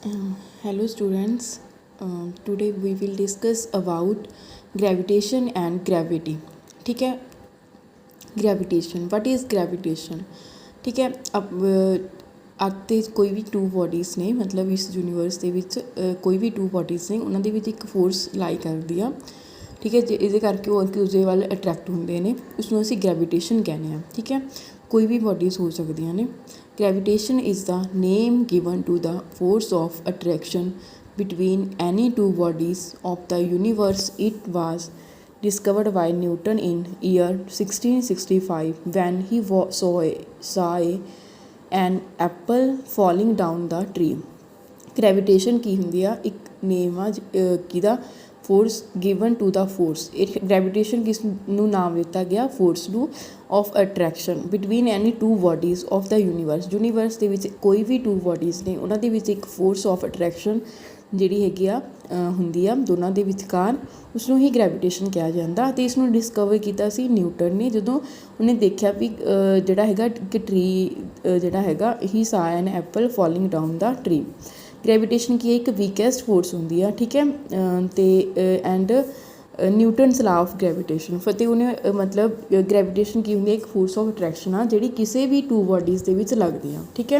Hello students. Today we will discuss about gravitation and gravity. ठीक है, gravitation. What is gravitation? ठीक है, अब ਤੇ ਕੋਈ ਵੀ ਟੂ ਬੋਡੀਜ਼ ਨੇ, ਮਤਲਬ ਇਸ ਯੂਨੀਵਰਸ ਦੇ ਵਿੱਚ ਕੋਈ ਵੀ ਟੂ ਬੋਡੀਜ਼ ਨੇ, ਉਹਨਾਂ ਦੇ ਵਿੱਚ ਇੱਕ ਫੋਰਸ ਲਾਈ ਕਰਦੀ ਆ। ਠੀਕ ਹੈ, ਜੇ ਇਹਦੇ ਕਰਕੇ ਉਹ ਇੱਕ ਦੂਜੇ ਵੱਲ ਅਟਰੈਕਟ ਹੁੰਦੇ ਨੇ, ਉਸਨੂੰ ਅਸੀਂ ਗ੍ਰੈਵੀਟੇਸ਼ਨ ਕਹਿੰਦੇ ਹਾਂ। ਠੀਕ ਹੈ, ਕੋਈ ਵੀ ਬੋਡੀਜ਼ ਹੋ ਸਕਦੀਆਂ ਨੇ। Gravitation is the name given to the force of attraction between any two bodies of the universe. It was discovered by Newton in year 1665 when he saw an apple falling down the tree. Gravitation ਕੀ ਹੁੰਦੀ ਆ? ਇੱਕ name ਆ ਕਿਹਦਾ? Force given to the force. ਇਹ gravitation ਕਿਸ ਨੂੰ ਨਾਮ ਦਿੱਤਾ ਗਿਆ? ਫੋਰਸ ਨੂੰ of attraction between any two bodies of the universe ਦੇ ਵਿੱਚ ਕੋਈ ਵੀ ਟੂ ਬੋਡੀਜ਼ ਨੇ, ਉਹਨਾਂ ਦੇ ਵਿੱਚ ਇੱਕ ਫੋਰਸ ਆਫ ਅਟਰੈਕਸ਼ਨ ਜਿਹੜੀ ਹੈਗੀ ਆ ਹੁੰਦੀ ਆ ਦੋਨਾਂ ਦੇ ਵਿਚਕਾਰ, ਉਸਨੂੰ ਹੀ ਗ੍ਰੈਵੀਟੇਸ਼ਨ ਕਿਹਾ ਜਾਂਦਾ। ਅਤੇ ਇਸ ਨੂੰ ਡਿਸਕਵਰ ਕੀਤਾ ਸੀ ਨਿਊਟਨ ਨੇ, ਜਦੋਂ ਉਹਨੇ ਦੇਖਿਆ ਵੀ ਜਿਹੜਾ ਹੈਗਾ ਕਿ ਟਰੀ ਜਿਹੜਾ ਹੈਗਾ ਹੀ saw an apple falling down the tree. Gravitation ਕੀ ਹੈ? ਇੱਕ ਵੀਕੈਸਟ ਫੋਰਸ ਹੁੰਦੀ ਆ। ਠੀਕ ਹੈ, ਅਤੇ and Newton's law of gravitation. ਅਤੇ ਉਹਨੇ ਮਤਲਬ ਗ੍ਰੈਵੀਟੇਸ਼ਨ ਕੀ ਹੁੰਦੀ ਹੈ? ਇੱਕ ਫੋਰਸ ਆਫ ਅਟਰੈਕਸ਼ਨ ਆ ਜਿਹੜੀ ਕਿਸੇ ਵੀ ਟੂ ਬੋਡੀਜ਼ ਦੇ ਵਿੱਚ ਲੱਗਦੀ ਆ। ਠੀਕ ਹੈ,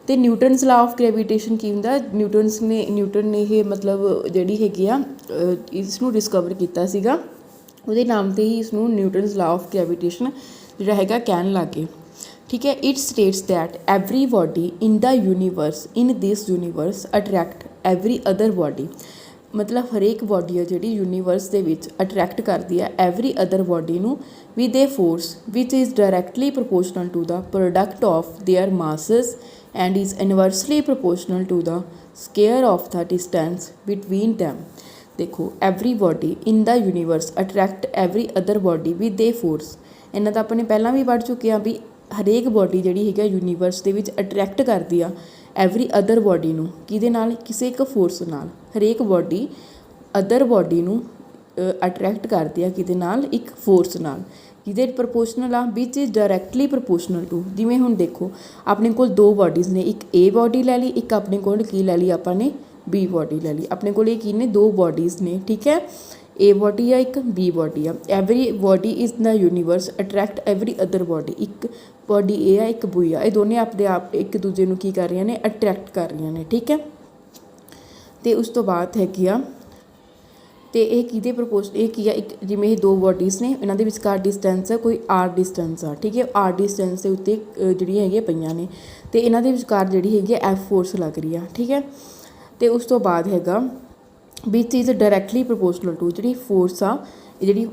ਅਤੇ ਨਿਊਟਨਸ ਲਾ ਆਫ ਗ੍ਰੈਵੀਟੇਸ਼ਨ ਕੀ ਹੁੰਦਾ? ਨਿਊਟਨ ਨੇ ਇਹ ਮਤਲਬ ਜਿਹੜੀ ਹੈਗੀ ਆ ਇਸ ਨੂੰ ਡਿਸਕਵਰ ਕੀਤਾ ਸੀਗਾ, ਉਹਦੇ ਨਾਮ 'ਤੇ ਹੀ ਇਸਨੂੰ ਨਿਊਟਨਸ ਲਾ ਆਫ ਗ੍ਰੈਵੀਟੇਸ਼ਨ ਜਿਹੜਾ ਹੈਗਾ ਕਹਿਣ ਲੱਗ ਗਏ। ਠੀਕ ਹੈ, it states that every body in the universe in this universe attract every other body. ਮਤਲਬ ਹਰੇਕ ਬੋਡੀ ਆ ਜਿਹੜੀ ਯੂਨੀਵਰਸ ਦੇ ਵਿੱਚ ਅਟਰੈਕਟ ਕਰਦੀ ਆ ਐਵਰੀ ਅਦਰ ਬੋਡੀ ਨੂੰ with a force which is directly proportional to the product of their masses and is inversely proportional to the square of the distance between them. ਦੇਖੋ, every body in the universe attract every other body with a force. ਇਹਨਾਂ ਤਾਂ ਆਪਾਂ ਨੇ ਪਹਿਲਾਂ ਵੀ ਪੜ੍ਹ ਚੁੱਕੇ ਹਾਂ ਵੀ ਹਰੇਕ ਬੋਡੀ ਜਿਹੜੀ ਹੈਗੀ ਯੂਨੀਵਰਸ ਦੇ ਵਿੱਚ ਅਟਰੈਕਟ ਕਰਦੀ ਆ ਐਵਰੀ ਅਦਰ ਬੋਡੀ ਨੂੰ। ਕਿਹਦੇ ਨਾਲ? ਕਿਸੇ ਇੱਕ ਫੋਰਸ ਨਾਲ। ਹਰੇਕ ਬੋਡੀ ਅਦਰ ਬੋਡੀ ਨੂੰ ਅਟਰੈਕਟ ਕਰਦੀ ਆ ਕਿਹਦੇ ਨਾਲ? ਇੱਕ ਫੋਰਸ ਨਾਲ। ਜਿਹਦੇ ਪ੍ਰਪੋਰਸ਼ਨਲ ਆ ਵਿਚ ਇਜ਼ ਡਾਇਰੈਕਟਲੀ ਪ੍ਰਪੋਰਸ਼ਨਲ ਟੂ। ਜਿਵੇਂ ਹੁਣ ਦੇਖੋ, ਆਪਣੇ ਕੋਲ ਦੋ ਬੋਡੀਜ਼ ਨੇ, ਇੱਕ ਏ ਬੋਡੀ ਲੈ ਲਈ, ਇੱਕ ਆਪਣੇ ਕੋਲ ਕੀ ਲੈ ਲਈ ਆਪਾਂ ਨੇ? ਬੀ ਬੋਡੀ ਲੈ ਲਈ। ਆਪਣੇ ਕੋਲ ਇਹ ਕੀ ਨੇ? ਦੋ ਬੋਡੀਜ਼ ਨੇ। ਠੀਕ ਹੈ, ਏ ਬੋਡੀ ਆ, ਇੱਕ ਬੀ ਬੋਡੀ ਆ। Every body is the universe attract every other body. ਇੱਕ ਬੋਡੀ ਏ ਆ, ਇੱਕ ਬੀ ਆ, ਇਹ ਦੋਨੇ ਆਪਣੇ ਆਪ ਇੱਕ ਦੂਜੇ ਨੂੰ ਕੀ ਕਰ ਰਹੀਆਂ ਨੇ? ਅਟਰੈਕਟ ਕਰ ਰਹੀਆਂ ਨੇ। ਠੀਕ ਹੈ, ਅਤੇ ਉਸ ਤੋਂ ਬਾਅਦ ਹੈਗੀ ਆ ਅਤੇ ਇਹ ਕਿਹਦੇ ਇਹ ਕੀ ਆ? ਇੱਕ ਜਿਵੇਂ ਇਹ ਦੋ ਬੋਡੀਜ਼ ਨੇ, ਇਹਨਾਂ ਦੇ ਵਿਚਕਾਰ ਡਿਸਟੈਂਸ ਹੈ ਕੋਈ ਆਰ ਡਿਸਟੈਂਸ ਆ। ਠੀਕ ਹੈ, ਆਰ ਡਿਸਟੈਂਸ ਦੇ ਉੱਤੇ ਜਿਹੜੀਆਂ ਹੈਗੀਆਂ ਪਈਆਂ ਨੇ, ਅਤੇ ਇਹਨਾਂ ਦੇ ਵਿਚਕਾਰ ਜਿਹੜੀ ਹੈਗੀ ਐਫ ਫੋਰਸ ਲੱਗ ਰਹੀ ਆ। ਠੀਕ ਹੈ, ਅਤੇ ਉਸ ਤੋਂ ਬਾਅਦ ਹੈਗਾ ਵਿਚ ਇਜ਼ ਡਾਇਰੈਕਟਲੀ ਪ੍ਰਪੋਰਸ਼ਨਲ ਟੂ। ਜਿਹੜੀ ਫੋਰਸ ਆ ਜਿਹੜੀ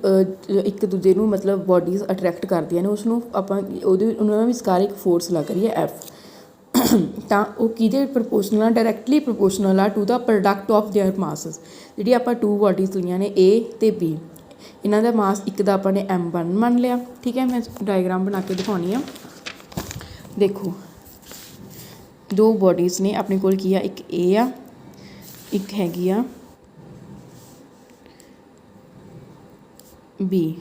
ਇੱਕ ਦੂਜੇ ਨੂੰ ਮਤਲਬ ਬੋਡੀਜ਼ ਅਟਰੈਕਟ ਕਰਦੀਆਂ ਨੇ, ਉਸਨੂੰ ਆਪਾਂ ਉਹਨਾਂ ਵਿਚਕਾਰ ਇੱਕ ਫੋਰਸ ਲੱਗ ਰਹੀ ਹੈ ਐਫ। ਤਾਂ ਉਹ ਕਿਹਦੇ ਪ੍ਰਪੋਰਸ਼ਨਲ ਆ? ਡਾਇਰੈਕਟਲੀ ਪ੍ਰਪੋਰਸ਼ਨਲ ਆ to the product of their masses. ਜਿਹੜੀ ਆਪਾਂ ਟੂ ਬੋਡੀਜ਼ ਲਈਆਂ ਨੇ ਏ ਅਤੇ ਬੀ, ਇਹਨਾਂ ਦਾ ਮਾਸ ਇੱਕ ਦਾ ਆਪਾਂ ਨੇ M1 ਮੰਨ ਲਿਆ। ਠੀਕ ਹੈ, ਮੈਂ ਡਾਇਗਰਾਮ ਬਣਾ ਕੇ ਦਿਖਾਉਣੀ ਆ। ਦੇਖੋ, ਦੋ ਬੋਡੀਜ਼ ਨੇ ਆਪਣੇ ਕੋਲ ਕੀ ਆ? ਇੱਕ ਏ ਆ, ਇੱਕ ਹੈਗੀ ਆ ਬੀ,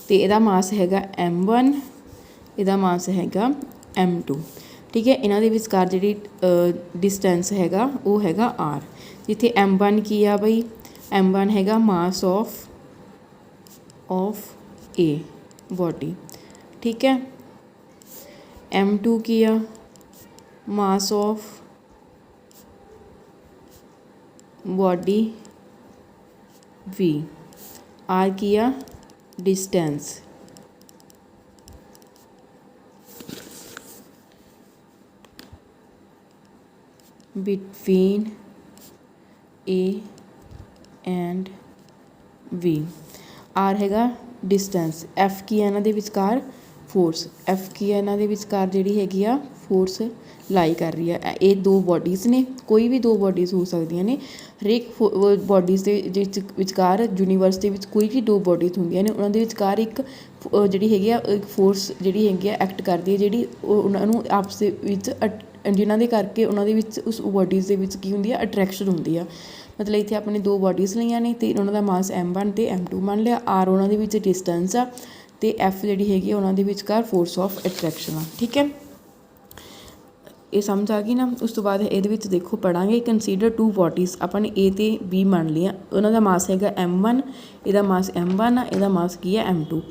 ਅਤੇ ਇਹਦਾ ਮਾਸ ਹੈਗਾ M1, ਇਹਦਾ ਮਾਸ ਹੈਗਾ M2। ਠੀਕ ਹੈ, ਇਹਨਾਂ ਦੇ ਵਿਚਕਾਰ ਜਿਹੜੀ ਡਿਸਟੈਂਸ ਹੈਗਾ ਉਹ ਹੈਗਾ ਆਰ। ਜਿੱਥੇ M1 ਕੀ ਆ ਬਈ? M1 ਹੈਗਾ ਮਾਸ ਆਫ ਏ ਬੋਡੀ। ਠੀਕ ਹੈ, M2 ਕੀ ਆ? Mass of body B. R ਕੀ ਆ? Distance. Between A and B. R ਹੈਗਾ ਡਿਸਟੈਂਸ। ਐਫ ਕੀ ਹੈ? ਇਹਨਾਂ ਦੇ ਵਿਚਕਾਰ ਫੋਰਸ। ਐਫ ਕੀ ਹੈ? ਇਹਨਾਂ ਦੇ ਵਿਚਕਾਰ ਜਿਹੜੀ ਹੈਗੀ ਆ ਫੋਰਸ ਲਾਈ ਕਰ ਰਹੀ ਆ। ਇਹ ਦੋ ਬੋਡੀਜ਼ ਨੇ, ਕੋਈ ਵੀ ਦੋ ਬੋਡੀਜ਼ ਹੋ ਸਕਦੀਆਂ ਨੇ। ਹਰੇਕ ਬੋਡੀਜ਼ ਦੇ ਵਿਚਕਾਰ ਯੂਨੀਵਰਸ ਦੇ ਵਿੱਚ ਕੋਈ ਵੀ ਦੋ ਬੋਡੀਜ਼ ਹੁੰਦੀਆਂ ਨੇ, ਉਹਨਾਂ ਦੇ ਵਿਚਕਾਰ ਇੱਕ ਜਿਹੜੀ ਹੈਗੀ ਆ ਇੱਕ ਫੋਰਸ ਜਿਹੜੀ ਹੈਗੀ ਆ ਐਕਟ ਕਰਦੀ ਹੈ, ਜਿਹੜੀ ਉਹਨਾਂ ਨੂੰ ਆਪਸ ਦੇ ਵਿੱਚ ਜਿਨ੍ਹਾਂ ਦੇ ਕਰਕੇ ਉਹਨਾਂ ਦੇ ਵਿੱਚ ਉਸ ਬੋਡੀਜ਼ ਦੇ ਵਿੱਚ ਕੀ ਹੁੰਦੀ ਆ? ਅਟਰੈਕਸ਼ਨ ਹੁੰਦੀ ਆ। ਮਤਲਬ ਇੱਥੇ ਆਪਣੇ ਦੋ ਬੋਡੀਜ਼ ਲਈਆਂ ਨੇ ਅਤੇ ਉਹਨਾਂ ਦਾ ਮਾਸ M1 ਅਤੇ M2 ਮੰਨ ਲਿਆ। ਆਰ ਉਹਨਾਂ ਦੇ ਵਿੱਚ ਡਿਸਟੈਂਸ ਆ ਅਤੇ ਐਫ ਜਿਹੜੀ ਹੈਗੀ ਉਹਨਾਂ ਦੇ ਵਿਚਕਾਰ ਫੋਰਸ ਆਫ ਅਟਰੈਕਸ਼ਨ ਆ। ਠੀਕ ਹੈ, ਇਹ ਸਮਝ ਆ ਗਈ ਨਾ। ਉਸ ਤੋਂ ਬਾਅਦ ਇਹਦੇ ਵਿੱਚ ਦੇਖੋ ਪੜਾਂਗੇ ਕੰਸੀਡਰ ਟੂ ਬੋਡੀਜ਼, ਆਪਾਂ ਨੇ A ਤੇ B ਮੰਨ ਲਿਆ, ਉਹਨਾਂ ਦਾ ਮਾਸ ਹੈਗਾ M1, ਇਹਦਾ ਮਾਸ M1 ਆ, ਇਹਦਾ ਮਾਸ ਕੀ ਹੈ M2।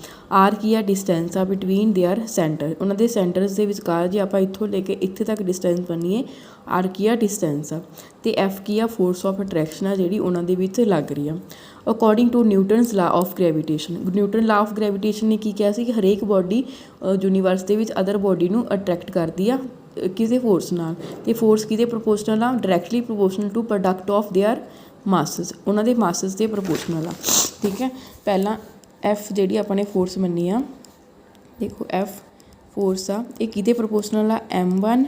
R ਕੀ ਆ ਡਿਸਟੈਂਸ ਆ ਬਿਟਵੀਨ ਦੇਅਰ ਸੈਂਟਰ, ਉਹਨਾਂ ਦੇ ਸੈਂਟਰਸ ਦੇ ਵਿਚਕਾਰ ਜੇ ਆਪਾਂ ਇੱਥੋਂ ਲੈ ਕੇ ਇੱਥੇ ਤੱਕ ਡਿਸਟੈਂਸ ਬਣੀਏ, R ਕੀ ਆ ਡਿਸਟੈਂਸ ਆ, ਤੇ F ਕੀ ਆ ਫੋਰਸ ਆਫ ਅਟਰੈਕਸ਼ਨ ਆ ਜਿਹੜੀ ਉਹਨਾਂ ਦੇ ਵਿੱਚ ਲੱਗ ਰਹੀ ਆ। According to Newton's law of gravitation, Newton law of gravitation ਨੇ ਕੀ ਕਿਹਾ ਸੀ ਕਿ ਹਰੇਕ ਬੋਡੀ ਯੂਨੀਵਰਸ ਦੇ ਵਿੱਚ ਅਦਰ ਬੋਡੀ ਨੂੰ ਅਟਰੈਕਟ ਕਰਦੀ ਆ ਕਿਸੇ ਫੋਰਸ ਨਾਲ, ਅਤੇ ਫੋਰਸ ਕਿਹਦੇ ਪ੍ਰਪੋਰਸ਼ਨਲ ਆ, directly proportional to product of their masses, ਉਹਨਾਂ ਦੇ ਮਾਸਸ ਦੇ ਪ੍ਰਪੋਰਸ਼ਨਲ ਆ। ਠੀਕ ਹੈ, ਪਹਿਲਾਂ F ਜਿਹੜੀ ਆਪਾਂ ਨੇ ਫੋਰਸ ਮੰਨੀ ਆ, ਦੇਖੋ F ਫੋਰਸ ਆ, ਇਹ ਕਿਹਦੇ ਪ੍ਰਪੋਰਸ਼ਨਲ ਆ, M1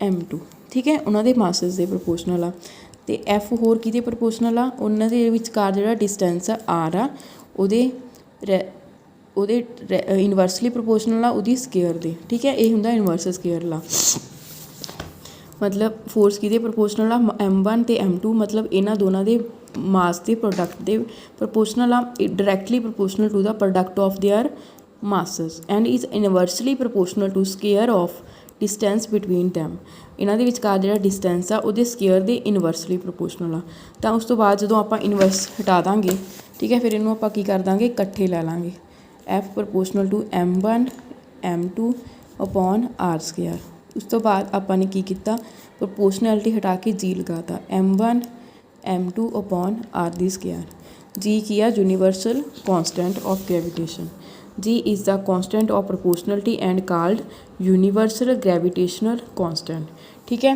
M2। ਠੀਕ ਹੈ, ਉਹਨਾਂ ਦੇ ਮਾਸਸ ਦੇ ਪ੍ਰਪੋਰਸ਼ਨਲ ਆ। ਅਤੇ F ਹੋਰ ਕਿਹਦੇ ਪ੍ਰਪੋਰਸ਼ਨਲ ਆ, ਉਹਨਾਂ ਦੇ ਵਿਚਕਾਰ ਜਿਹੜਾ ਡਿਸਟੈਂਸ ਆ R ਆ, ਉਹਦੇ ਇਨਵਰਸਲੀ ਪ੍ਰਪੋਰਸ਼ਨਲ ਆ ਉਹਦੀ ਸਕੇਅਰ ਦੇ। ਠੀਕ ਹੈ, ਇਹ ਹੁੰਦਾ ਇਨਵਰਸ ਸਕੇਅਰ ਲਾ। ਮਤਲਬ ਫੋਰਸ ਕਿਹਦੇ ਪ੍ਰਪੋਰਸ਼ਨਲ ਆ, M1 ਅਤੇ M2, ਮਤਲਬ ਇਹਨਾਂ ਦੋਨਾਂ ਦੇ ਮਾਸ ਦੇ ਪ੍ਰੋਡਕਟ ਦੇ ਪ੍ਰਪੋਰਸ਼ਨਲ ਆ, directly proportional to the product of their masses and is inversely proportional to square of distance between them, ਇਹਨਾਂ ਦੇ ਵਿਚਕਾਰ ਜਿਹੜਾ ਡਿਸਟੈਂਸ ਆ ਉਹਦੇ ਸਕੇਅਰ ਦੇ ਇਨਵਰਸਲੀ ਪ੍ਰਪੋਰਸ਼ਨਲ ਆ। ਤਾਂ ਉਸ ਤੋਂ ਬਾਅਦ ਜਦੋਂ ਆਪਾਂ ਇਨਵਰਸ ਹਟਾ ਦਾਂਗੇ, ਠੀਕ ਹੈ, ਫਿਰ ਇਹਨੂੰ ਆਪਾਂ ਕੀ ਕਰ ਦਾਂਗੇ, ਇਕੱਠੇ ਲੈ ਲਾਂਗੇ, F proportional to M1 M2 upon R square. ਉਸ ਤੋਂ ਬਾਅਦ ਆਪਾਂ ਨੇ ਕੀ ਕੀਤਾ, ਪ੍ਰਪੋਰਸ਼ਨੈਲਿਟੀ ਹਟਾ ਕੇ G ਲਗਾਤਾ, M1 M2 ਅਪੋਨ R ਦੀ ਸਕੇਅਰ। G ਕੀ ਆ, universal constant of gravitation. G is the constant of proportionality and called universal gravitational constant। ਠੀਕ ਹੈ,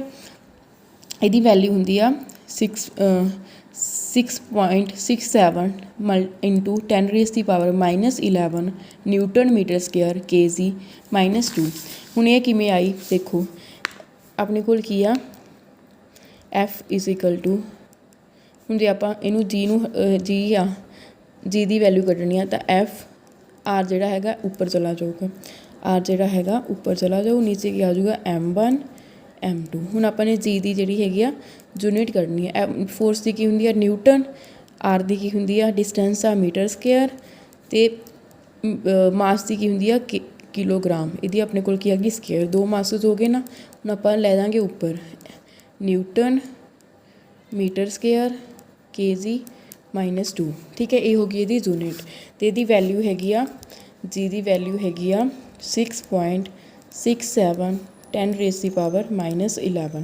ਇਹਦੀ ਵੈਲਿਊ ਹੁੰਦੀ ਆ 6.67 into 10⁻⁻11 newton metre square kg -2। ਹੁਣ ਇਹ ਕਿਵੇਂ ਆਈ ਦੇਖੋ, ਆਪਣੇ ਕੋਲ ਕੀ ਆ, F ਇਜ਼ ਇਕਲ ਟੂ, ਹੁਣ ਜੇ ਆਪਾਂ ਇਹਨੂੰ G ਨੂੰ G ਦੀ ਵੈਲਿਊ ਕੱਢਣੀ ਆ ਤਾਂ F R ਜਿਹੜਾ ਹੈਗਾ ਉੱਪਰ ਚਲਾ ਜਾਊਗਾ, R ਜਿਹੜਾ ਹੈਗਾ ਉੱਪਰ ਚਲਾ ਜਾਊ, ਨੀਚੇ ਕੀ ਆ ਜਾਊਗਾ M1 M2। ਹੁਣ ਆਪਾਂ ਨੇ G ਦੀ ਜਿਹੜੀ ਹੈਗੀ ਆ ਯੂਨਿਟ ਕੱਢਣੀ ਹੈ, ਫੋਰਸ ਦੀ ਕੀ ਹੁੰਦੀ ਆ ਨਿਊਟਨ, R ਦੀ ਕੀ ਹੁੰਦੀ ਆ ਡਿਸਟੈਂਸ ਆ ਮੀਟਰ ਸਕੇਅਰ, ਅਤੇ ਮਾਸ ਦੀ ਕੀ ਹੁੰਦੀ ਆ ਕਿਲੋਗ੍ਰਾਮ, ਇਹਦੀ ਆਪਣੇ ਕੋਲ ਕੀ ਹੈਗੀ ਸਕੇਅਰ। ਦੋ ਮਾਸਸ ਹੋ ਗਏ ਨਾ, ਹੁਣ ਆਪਾਂ ਲੈ ਦਾਂਗੇ ਉੱਪਰ ਨਿਊਟਨ ਮੀਟਰ ਸਕੇਅਰ kg -2। ਠੀਕ ਹੈ, ਇਹ ਹੋ ਗਈ ਇਹਦੀ ਯੂਨਿਟ, ਅਤੇ ਇਹਦੀ ਵੈਲਿਊ ਹੈਗੀ ਆ, G ਦੀ ਵੈਲਿਊ ਹੈਗੀ ਆ 6.67 10⁻⁻11।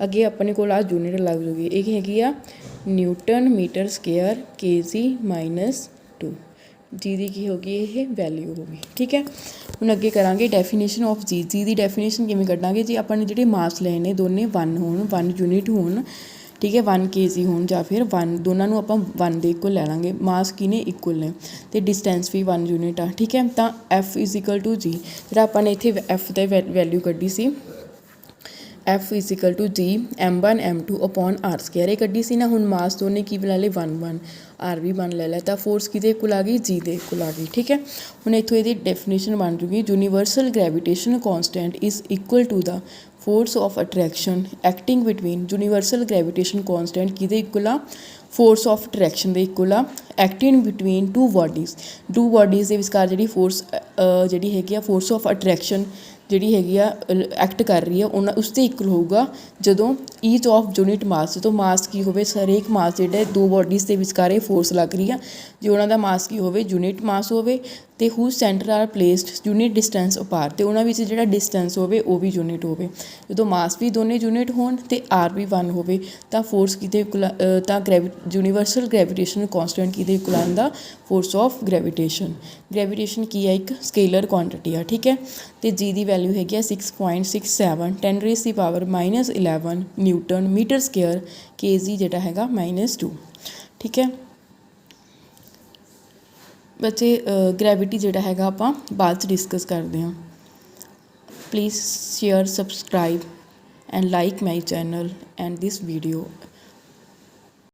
ਅੱਗੇ ਆਪਣੇ ਕੋਲ ਆ ਯੂਨਿਟ ਲੱਗ ਜੂਗੀ, ਇਹ ਹੈਗੀ ਆ newton metre square kg -2। G ਦੀ ਕੀ ਹੋ ਗਈ, ਇਹ ਵੈਲਿਊ ਹੋ ਗਈ। ਠੀਕ ਹੈ, ਹੁਣ ਅੱਗੇ ਕਰਾਂਗੇ definition of G। G the definition ਕਿਵੇਂ ਕੱਢਾਂਗੇ, ਜੀ ਆਪਾਂ ਨੇ ਜਿਹੜੇ ਮਾਸ ਲਏ ਨੇ ਦੋਨੇ 1 ਹੋਣ, 1 ਯੂਨਿਟ ਹੋਣ, ਠੀਕ ਹੈ, 1 kg ਹੋਣ ਜਾਂ ਫਿਰ 1, ਦੋਨਾਂ ਨੂੰ ਆਪਾਂ 1 ਦੇ ਇਕੁਅਲ ਲੈ ਲਾਂਗੇ, ਮਾਸ ਕੀ ਨੇ ਇਕੁਅਲ ਨੇ, ਅਤੇ ਡਿਸਟੈਂਸ ਵੀ 1 ਯੂਨਿਟ ਆ। ਠੀਕ ਹੈ, ਤਾਂ F is equal to G, ਜਿਹੜਾ ਆਪਾਂ ਨੇ ਇੱਥੇ F ਦੀ ਵੈਲਿਊ ਕੱਢੀ ਸੀ, F is equal to G M1 M2 upon R square, ਇਹ ਕੱਢੀ ਸੀ ਨਾ। ਹੁਣ ਮਾਸ ਦੋਨੇ ਕੀ ਬਣਾ ਲਏ 1 1, R ਵੀ 1 ਲੈ ਲਿਆ, ਤਾਂ ਫੋਰਸ ਕਿਹਦੇ ਇਕੁਅਲ ਆ ਗਈ, G ਦੇ ਇਕੁਅਲ ਆ ਗਈ। ਠੀਕ ਹੈ, ਹੁਣ ਇੱਥੋਂ ਇਹਦੀ ਡੈਫੀਨੇਸ਼ਨ ਬਣ ਜੂਗੀ, universal gravitation constant is equal to the force of attraction acting between, universal gravitation constant ਕਿਹਦੇ ਇਕੁਅਲ ਆ, ਫੋਰਸ ਆਫ ਅਟਰੈਕਸ਼ਨ ਦੇ ਇਕੁਅਲ ਆ, ਐਕਟਿੰਗ ਬਿਟਵੀਨ ਟੂ ਬੋਡੀਜ਼ ਦੇ ਵਿਚਕਾਰ ਜਿਹੜੀ ਫੋਰਸ ਜਿਹੜੀ ਹੈਗੀ ਆ, ਫੋਰਸ ਆਫ ਅਟਰੈਕਸ਼ਨ ਜਿਹੜੀ ਹੈਗੀ ਆ ਐਕਟ ਕਰ ਰਹੀ ਆ, ਉਹਨਾਂ ਉਸ 'ਤੇ ਇਕੁਅਲ ਹੋਊਗਾ ਜਦੋਂ ਈਚ ਆਫ ਯੂਨਿਟ ਮਾਸ, ਜਦੋਂ ਮਾਸ ਕੀ ਹੋਵੇ, ਹਰੇਕ ਮਾਸ ਜਿਹੜਾ ਦੋ ਬੋਡੀਜ਼ ਦੇ ਵਿਚਕਾਰ ਇਹ ਫੋਰਸ ਲੱਗ ਰਹੀ ਆ, ਜੇ ਉਹਨਾਂ ਦਾ ਮਾਸ ਕੀ ਹੋਵੇ, ਯੂਨਿਟ ਮਾਸ ਹੋਵੇ, ਅਤੇ whose centres are placed unit distance apart, ਅਤੇ ਉਹਨਾਂ ਵਿੱਚ ਜਿਹੜਾ ਡਿਸਟੈਂਸ ਹੋਵੇ ਉਹ ਵੀ ਯੂਨਿਟ ਹੋਵੇ। ਜਦੋਂ ਮਾਸ ਵੀ ਦੋਨੇ ਯੂਨਿਟ ਹੋਣ ਅਤੇ R ਵੀ 1 ਹੋਵੇ, ਤਾਂ ਫੋਰਸ ਕਿਹਦੇ ਇਕੁਅਲ, ਤਾਂ ਯੂਨੀਵਰਸਲ ਗ੍ਰੈਵੀਟੇਸ਼ਨ ਕੌਂਸਟੈਂਟ ਕਿਹਦੇ ਇਕੁਅਲ ਆਉਂਦਾ, ਫੋਰਸ ਆਫ ਗ੍ਰੈਵੀਟੇਸ਼ਨ। ਗ੍ਰੈਵੀਟੇਸ਼ਨ ਕੀ ਆ, ਇੱਕ ਸਕੇਲਰ ਕੁਆਂਟਿਟੀ ਆ। ਠੀਕ ਹੈ, ਅਤੇ G ਦੀ ਵੈਲਿਊ ਹੈਗੀ ਆ 6.67 10⁻⁻11 ਨਿਊਟਨ ਮੀਟਰ ਸਕੇਅਰ kg ਜਿਹੜਾ ਹੈਗਾ -2। ਠੀਕ ਹੈ ਬੱਚੇ, ਗ੍ਰੈਵਿਟੀ ਜਿਹੜਾ ਹੈਗਾ ਆਪਾਂ ਬਾਅਦ 'ਚ ਡਿਸਕਸ ਕਰਦੇ ਹਾਂ। Please share, subscribe and like my channel and this video.